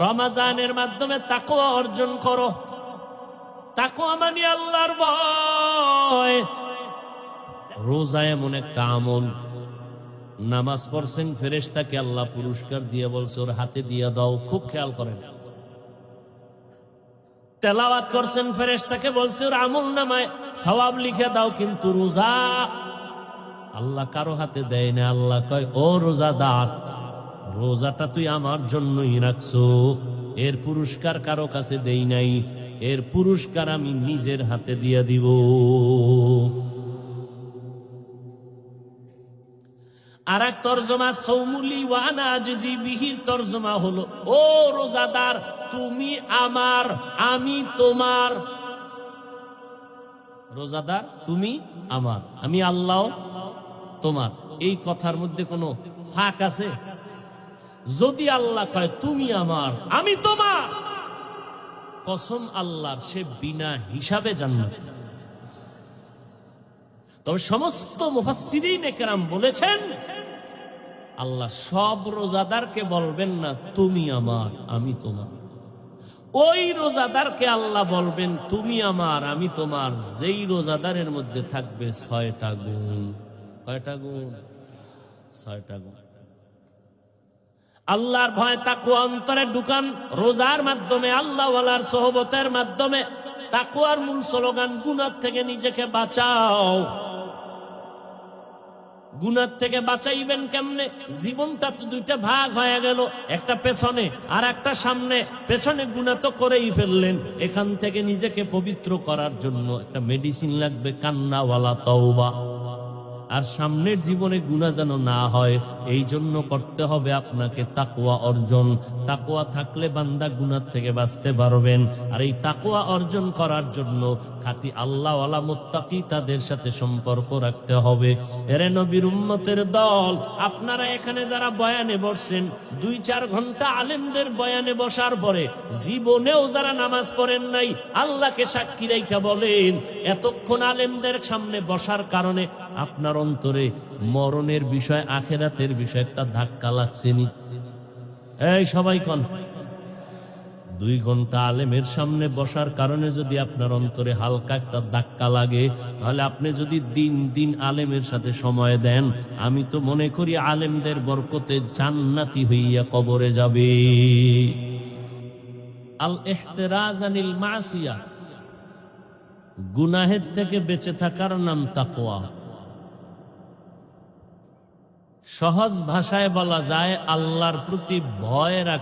রমজানের মাধ্যমে তাকওয়া অর্জন করো। তাকওয়া মানে আল্লাহর ভয়। রোজা এমন একটা আমল, নামাজ পড়ছেন ফেরেশতাকে আল্লাহ পুরস্কার দিয়ে বলছে ওর হাতে দিয়ে দাও। খুব খেয়াল করেন। তেলাওয়াত করছেন ফেরেশতাকে বলছে ওর আমল নামায় সওয়াব লিখে দাও। কিন্তু রোজা আল্লাহ কারো হাতে দেয় না। আল্লাহ কয় ও রোজাদার, রোজাটা তুই আমার জন্যই রাখছো, এর পুরস্কার কারো কাছে দেই নাই, এর পুরস্কার আমি নিজের হাতে দিয়ে দিব। আর এক তরজমা সৌমুলি ওয়ানা আজিজি বিহির তরজমা হলো ও রোজাদার, তুমি আমার, আমি তোমার। রোজাদার তুমি আমার, আমি আল্লাহ তোমার। এই কথার মধ্যে কোনো ফাঁক আছে? যদি আল্লাহ কয় তুমি আমার, আমি তোমার, কসম আল্লাহর, সে বিনা হিসাবে জান্নাত। তবে সমস্ত মুফাসসিরিন কেরাম বলেছেন আল্লাহ সব রোজাদারকে বলবেন না তুমি আমার, আমি তোমার। ওই রোজাদারকে আল্লাহ বলবেন তুমি আমার, আমি তোমার, যেই রোজাদারের মধ্যে থাকবে ৬টা গুণ। কয়টা গুণ? ৬টা গুণ। আল্লাহর ভয় তাকওয়া অন্তরে ঢুকান রোজার মাধ্যমে, আল্লাহ ওয়ালার সোহবতের মাধ্যমে। তাকওয়ার মূল স্লোগান গুনাহ থেকে নিজেকে বাঁচাও। গুনাহ থেকে বাঁচাইবেন কেমনে? জীবনটা তো দুইটা ভাগ হয়ে গেল, একটা পেছনে আর একটা সামনে। পেছনে গুনাহ তো করেই ফেললেন, এখান থেকে নিজেকে পবিত্র করার জন্য একটা মেডিসিন লাগবে, কান্নাওয়ালা তওবা। আর সামনের জীবনে গুনাহ যেন না হয়, এই জন্য করতে হবে আপনাকে তাকওয়া অর্জন। তাকওয়া থাকলে বান্দা গুনাহ থেকে বাঁচতে পারবেন। আর এই তাকওয়া অর্জন করার জন্য খাঁটি আল্লাহওয়ালা মুত্তাকি তাদের সাথে সম্পর্ক রাখতে হবে। এরে নবীর উম্মতের দল, আপনারা এখানে যারা বয়ানে বসছেন, ২-৪ ঘন্টা আলেমদের বয়ানে বসার পরে জীবনেও যারা নামাজ পড়েন নাই, আল্লাহকে সাক্ষী রেখে বলেন এতক্ষণ আলেমদের সামনে বসার কারণে আপনার অন্তরে মরণের বিষয়, আখিরাতের বিষয় একটা ধাক্কা লাগছেনি? এই সবাই কোন ২ ঘন্টা আলেমের সামনে বসার কারণে যদি আপনার অন্তরে হালকা একটা ধাক্কা লাগে, তাহলে আপনি যদি দিন দিন আলেমের সাথে সময় দেন, আমি তো মনে করি আলেমদের বরকতে জান্নাতি হইয়া কবরে যাবে। আল ইহতিরাজ আনিল মাসিয়া, গুনাহের থেকে বেঁচে থাকার নাম তাকওয়া। সহজ ভাষায় বলা যায় আল্লাহর প্রতি ভয় রাখা।